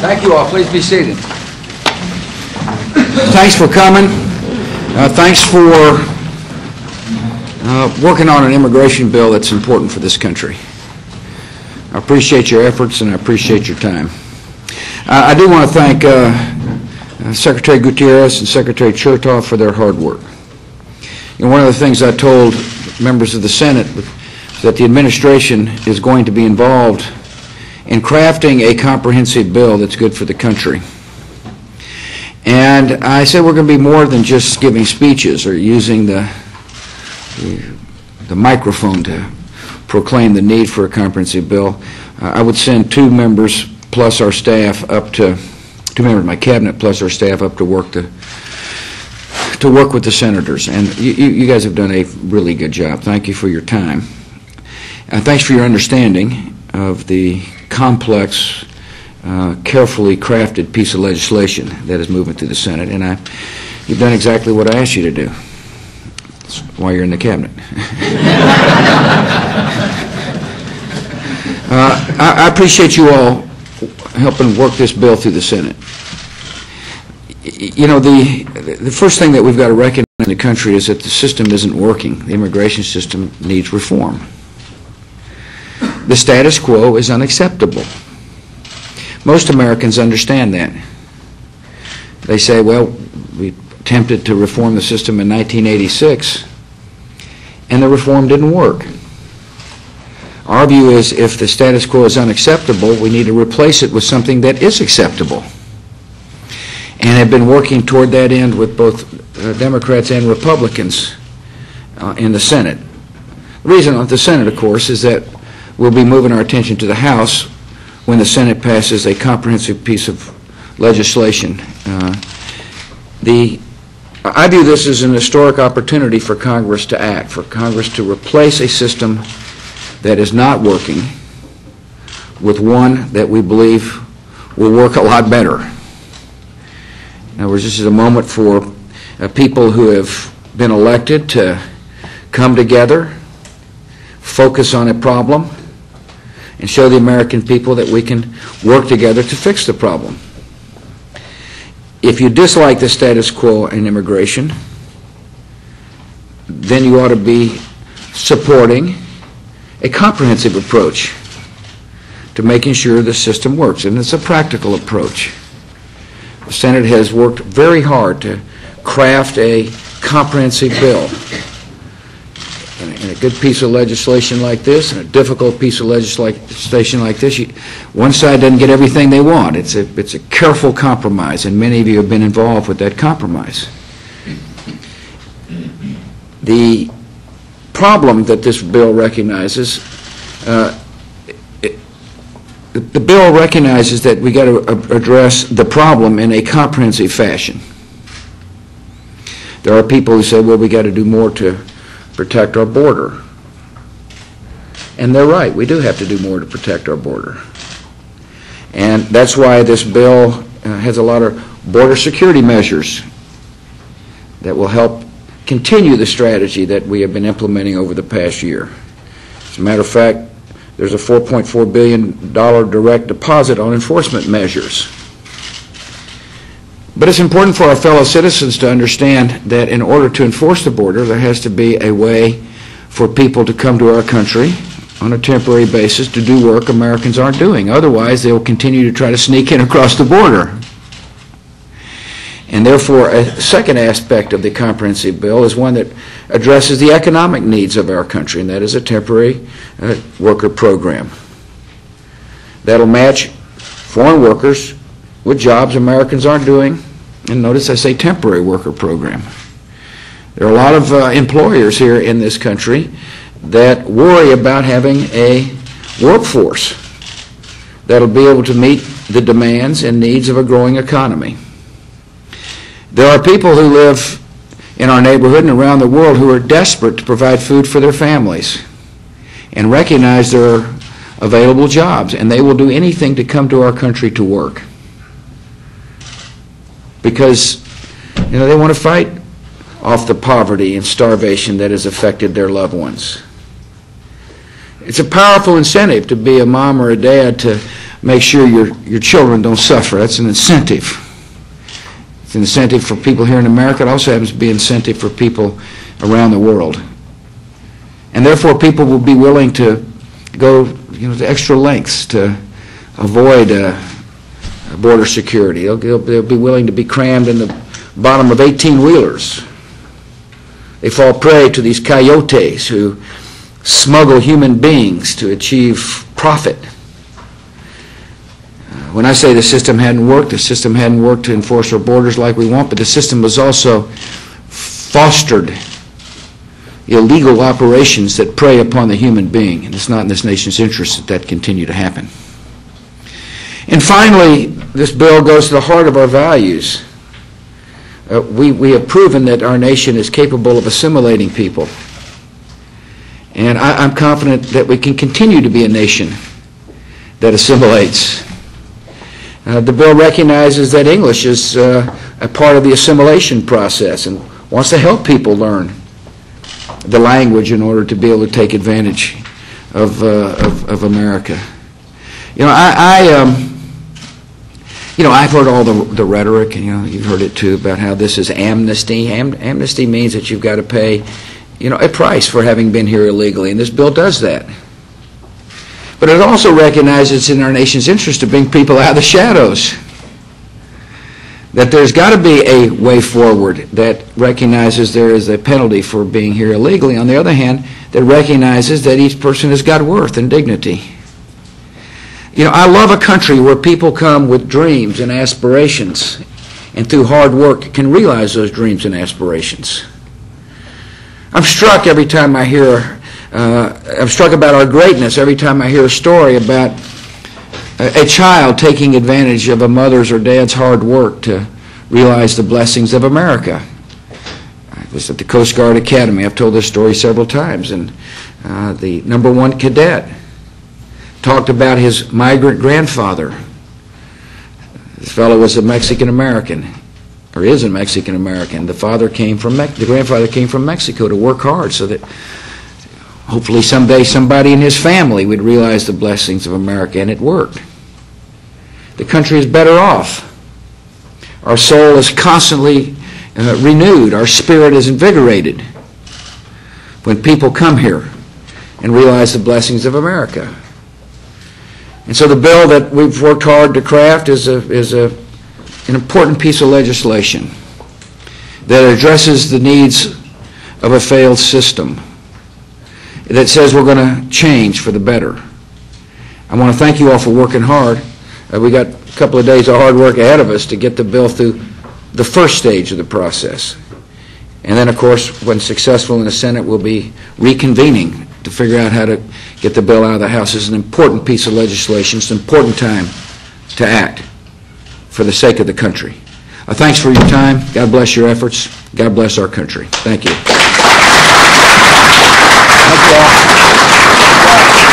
Thank you all. Please be seated. Thanks for coming. Thanks for working on an immigration bill that's important for this country. I appreciate your efforts and I appreciate your time. I do want to thank Secretary Gutierrez and Secretary Chertoff for their hard work. And one of the things I told members of the Senate is that the administration is going to be involved in crafting a comprehensive bill that's good for the country. And I said we're going to be more than just giving speeches or using the microphone to proclaim the need for a comprehensive bill. I would send two members plus our staff up to, two members of my cabinet plus our staff up to work with the senators. And you guys have done a really good job. Thank you for your time. Thanks for your understanding of the complex, carefully crafted piece of legislation that is moving through the Senate. And you've done exactly what I asked you to do. That's why you're in the cabinet. I appreciate you all helping work this bill through the Senate. You know, the first thing that we've got to recognize in the country is that the system isn't working. The immigration system needs reform. The status quo is unacceptable. Most Americans understand that. They say, well, we attempted to reform the system in 1986, and the reform didn't work. Our view is if the status quo is unacceptable, we need to replace it with something that is acceptable. And have been working toward that end with both Democrats and Republicans in the Senate. The reason of the Senate, of course, is that we'll be moving our attention to the House when the Senate passes a comprehensive piece of legislation. I view this as an historic opportunity for Congress to act, for Congress to replace a system that is not working with one that we believe will work a lot better. In other words, this is a moment for people who have been elected to come together, focus on a problem, and show the American people that we can work together to fix the problem. If you dislike the status quo in immigration, then you ought to be supporting a comprehensive approach to making sure the system works, and it's a practical approach. The Senate has worked very hard to craft a comprehensive bill. And a good piece of legislation like this and a difficult piece of legislation like this, one side doesn't get everything they want. It's a careful compromise, and many of you have been involved with that compromise. The problem that this bill recognizes, the bill recognizes that we got to address the problem in a comprehensive fashion. There are people who say, well, we got to do more to protect our border. And they're right, we do have to do more to protect our border. And that's why this bill has a lot of border security measures that will help continue the strategy that we have been implementing over the past year. As a matter of fact, there's a $4.4 billion direct deposit on enforcement measures. But it's important for our fellow citizens to understand that in order to enforce the border, there has to be a way for people to come to our country on a temporary basis to do work Americans aren't doing. Otherwise, they will continue to try to sneak in across the border. And therefore, a second aspect of the comprehensive bill is one that addresses the economic needs of our country, and that is a temporary worker program that'll match foreign workers with jobs Americans aren't doing. And notice I say temporary worker program. There are a lot of employers here in this country that worry about having a workforce that'll be able to meet the demands and needs of a growing economy. There are people who live in our neighborhood and around the world who are desperate to provide food for their families and recognize there are available jobs, and they will do anything to come to our country to work because they want to fight off the poverty and starvation that has affected their loved ones. It's a powerful incentive to be a mom or a dad to make sure your children don't suffer. That's an incentive. It's an incentive for people here in America. It also happens to be an incentive for people around the world. And therefore, people will be willing to go, to extra lengths to avoid border security. They'll be willing to be crammed in the bottom of 18-wheelers. They fall prey to these coyotes who smuggle human beings to achieve profit. When I say the system hadn't worked to enforce our borders like we want, but the system was also fostered illegal operations that prey upon the human being, and it's not in this nation's interest that continue to happen. And finally, this bill goes to the heart of our values. We have proven that our nation is capable of assimilating people. And I'm confident that we can continue to be a nation that assimilates. The bill recognizes that English is a part of the assimilation process and wants to help people learn the language in order to be able to take advantage of America. I've heard all the rhetoric, and you've heard it too, about how this is amnesty. Amnesty means that you've got to pay, a price for having been here illegally, and this bill does that. But it also recognizes it's in our nation's interest to bring people out of the shadows. That there's got to be a way forward that recognizes there is a penalty for being here illegally. On the other hand, that recognizes that each person has got worth and dignity. I love a country where people come with dreams and aspirations, and through hard work can realize those dreams and aspirations. I'm struck every time I hear, I'm struck about our greatness every time I hear a story about a child taking advantage of a mother's or dad's hard work to realize the blessings of America. I was at the Coast Guard Academy. I've told this story several times, and the #1 cadet talked about his migrant grandfather. This fellow was a Mexican-American, or is a Mexican-American. The grandfather came from Mexico to work hard so that hopefully someday somebody in his family would realize the blessings of America, and it worked. The country is better off. Our soul is constantly renewed. Our spirit is invigorated when people come here and realize the blessings of America. And so the bill that we've worked hard to craft is an important piece of legislation that addresses the needs of a failed system, that says we're going to change for the better. I want to thank you all for working hard. We got a couple of days of hard work ahead of us to get the bill through the first stage of the process. And then, of course, when successful in the Senate, we'll be reconvening to figure out how to get the bill out of the House. It's an important piece of legislation. It's an important time to act for the sake of the country. Thanks for your time. God bless your efforts. God bless our country. Thank you. Thank you all.